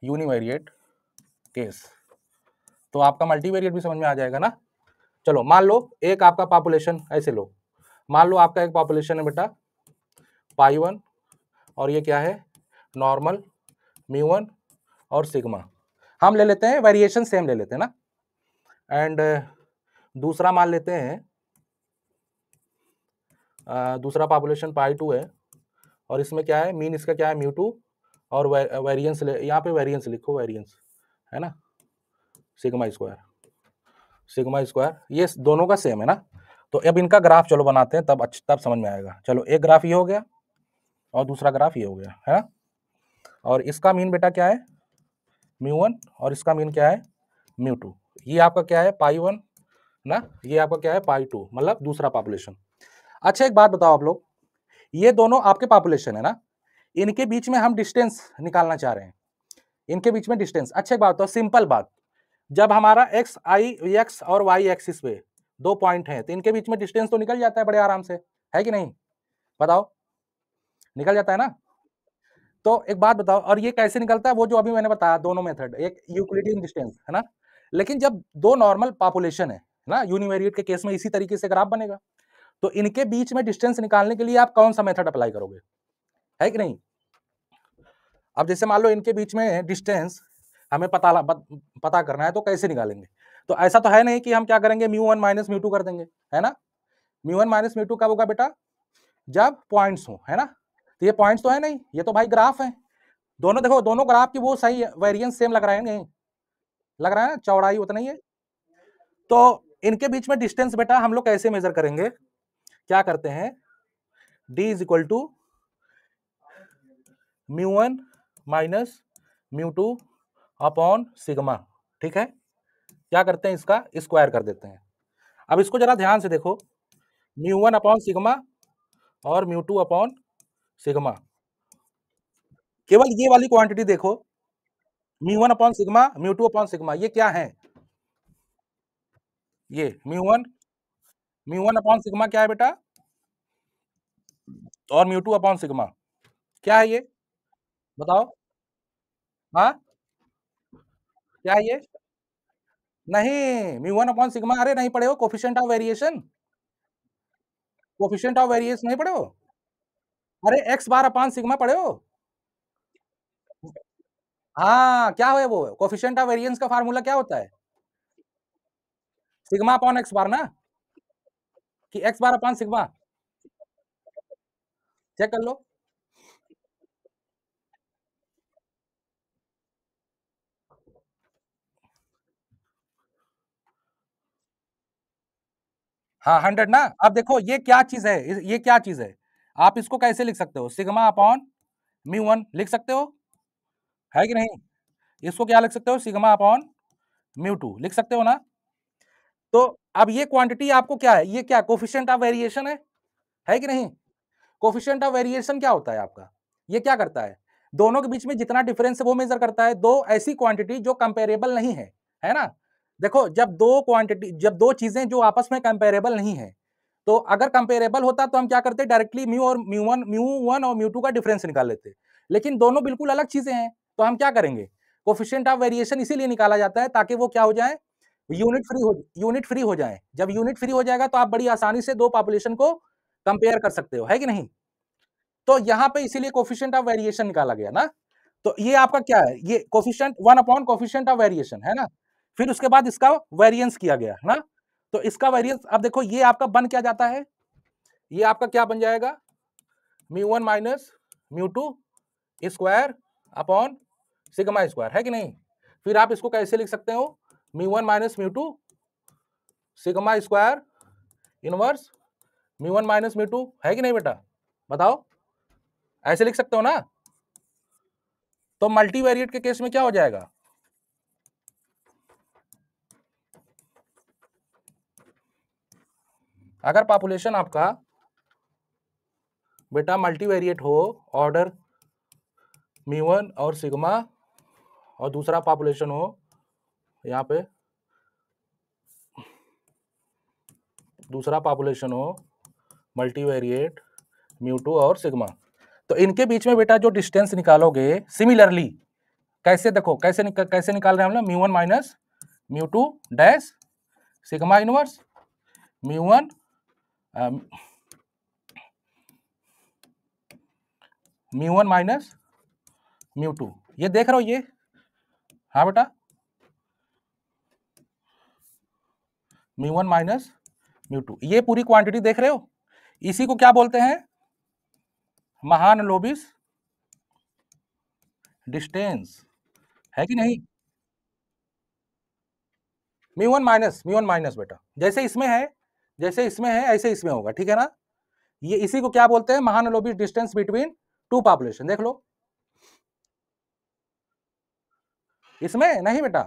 Univariate case, तो आपका multivariate भी समझ में आ जाएगा ना। चलो मान लो एक आपका पॉपुलेशन, ऐसे लो, मान लो आपका एक पॉपुलेशन है बेटा पाई 1 और ये क्या है नॉर्मल म्यू 1 और सिग्मा, हम ले लेते हैं वेरिएशन सेम ले लेते हैं ना। एंड दूसरा मान लेते हैं दूसरा पॉपुलेशन पाई 2 है और इसमें क्या है मीन इसका क्या है म्यू 2 और वेरिएंस यहाँ पे वेरिएंस लिखो, वेरिएंस है ना सिग्मा स्क्वायर, ये दोनों का सेम है ना। तो अब इनका ग्राफ चलो बनाते हैं, तब समझ में आएगा। चलो एक ग्राफ ये हो गया और दूसरा ग्राफ ये हो गया है ना, और इसका मीन बेटा क्या है म्यू 1 और इसका मीन क्या है म्यू 2, ये आपका क्या है पाई 1 ना, ये आपका क्या है पाई 2, मतलब दूसरा पॉपुलेशन। अच्छा एक बात बताओ आप लोग, ये दोनों आपके पॉपुलेशन है ना, इनके बीच में हम डिस्टेंस निकालना चाह रहे हैं, इनके बीच में डिस्टेंस। अच्छा एक बात बताओ, सिंपल बात, जब हमारा एक्स और वाई एक्सिस पे दो पॉइंट हैं तो इनके बीच में डिस्टेंस तो निकल जाता है बड़े आराम से, है कि नहीं, बताओ निकल जाता है ना। तो एक बात बताओ, और ये कैसे निकलता है, वो जो अभी मैंने बताया दोनों मेथड, एक यूक्लिडियन डिस्टेंस है ना, लेकिन जब दो नॉर्मल पॉपुलेशन है ना यूनिवेरिएट के केस में इसी तरीके से ग्राफ बनेगा, तो इनके बीच में डिस्टेंस निकालने के लिए आप कौन सा मेथड अप्लाई करोगे, है कि नहीं। अब जैसे मान लो इनके बीच में डिस्टेंस हमें पता करना है, तो कैसे निकालेंगे, तो ऐसा तो है नहीं कि हम क्या करेंगे म्यू 1 माइनस म्यू 2 कर देंगे, है ना। म्यू 1 माइनस म्यू 2 कब होगा बेटा, जब पॉइंट्स हो, है ना। तो ये पॉइंट्स तो है नहीं, ये तो भाई ग्राफ है, दोनों देखो दोनों ग्राफ की वो सही वेरिएंस सेम लग रहा है, नहीं लग रहा है, चौड़ाई उतना ही है। तो इनके बीच में डिस्टेंस बेटा हम लोग कैसे मेजर करेंगे, क्या करते हैं d is equal to mu 1 minus mu 2 upon sigma, ठीक है, क्या करते हैं इसका स्क्वायर कर देते हैं। अब इसको जरा ध्यान से देखो, म्यू 1 अपॉन सिग्मा और म्यू 2 अपॉन सिग्मा, केवल ये वाली क्वांटिटी देखो, mu 1 upon sigma mu 2 upon sigma, ये क्या है, ये म्यू 1 अपॉन सिग्मा क्या है बेटा, और म्यू 2 अपॉन सिग्मा क्या है, ये बताओ, हाँ क्या है ये, नहीं म्यू 1 अपॉन सिग्मा, अरे नहीं पढ़े हो coefficient of variation, coefficient of variation नहीं पढ़े हो, अरे एक्स बार अपॉन सिग्मा पढ़े हो, हाँ क्या है वो कोफिशिएंट ऑफ वेरिएंस का फार्मूला क्या होता है, सिग्मा अपॉन एक्स बार ना, कि X bar upon sigma, check कर लो। हाँ 100 ना, अब देखो ये क्या चीज है, ये क्या चीज है, आप इसको कैसे लिख सकते हो, सिग्मा अपॉन म्यू 1 लिख सकते हो, है कि नहीं, इसको क्या लिख सकते हो सिग्मा अपॉन म्यू 2 लिख सकते हो ना। तो अब ये क्वांटिटी आपको क्या है, ये क्या कोफिशिएंट ऑफ वेरिएशन है कि नहीं। कोफिशिएंट ऑफ वेरिएशन क्या होता है आपका, ये क्या करता है, दोनों के बीच में जितना डिफरेंस है वो मेजर करता है, दो ऐसी क्वांटिटी जो कंपेरेबल नहीं है ना। देखो जब दो चीजें जो आपस में कंपेरेबल नहीं है, तो अगर कंपेरेबल होता तो हम क्या करते डायरेक्टली म्यू वन और म्यू 2 का डिफरेंस निकाल लेते, लेकिन दोनों बिल्कुल अलग चीजें हैं, तो हम क्या करेंगे, कोफिशिएंट ऑफ वेरिएशन इसीलिए निकाला जाता है ताकि वो क्या हो जाए, यूनिट फ्री हो जाए, जब यूनिट फ्री हो जाएगा तो आप बड़ी आसानी से दो पॉपुलेशन को कंपेयर कर सकते हो, है कि नहीं। तो यहां पे इसीलिए कोफिशिएंट ऑफ वेरिएशन निकाला गया ना। तो ये आपका क्या है, ये coefficient 1 upon coefficient of variation है ना, फिर उसके बाद इसका वेरिएंस किया गया है ना। तो इसका वेरिएंस अब देखो ये आपका बन क्या जाता है, ये आपका क्या बन जाएगा mu 1 minus mu 2 square upon sigma square, है कि नहीं। फिर आप इसको कैसे लिख सकते हो, mu 1 minus mu 2 sigma square inverse mu 1 minus mu 2, है कि नहीं बेटा, बताओ ऐसे लिख सकते हो ना। तो मल्टीवेरिएट के केस में क्या हो जाएगा, अगर पॉपुलेशन आपका बेटा मल्टीवेरिएट हो, ऑर्डर म्यू 1 और सिग्मा, और दूसरा पॉपुलेशन हो यहाँ पे दूसरा पॉपुलेशन हो मल्टीवेरिएट म्यू 2 और सिग्मा, तो इनके बीच में बेटा जो डिस्टेंस निकालोगे सिमिलरली कैसे देखो, कैसे निकाल रहे हैं हम लोग, μ1 minus μ2 dash sigma inverse μ1 μ1 minus μ2, ये देख रहे हो ये, हाँ बेटा, μ1 माइनस μ2, ये पूरी क्वांटिटी देख रहे हो, इसी को क्या बोलते हैं, महानलोबिस डिस्टेंस, है कि नहीं, μ1 माइनस बेटा, जैसे इसमें है ऐसे इसमें होगा, ठीक है ना, ये इसी को क्या बोलते हैं, महानलोबिस डिस्टेंस बिटवीन टू पॉपुलेशन, देख लो, इसमें नहीं बेटा।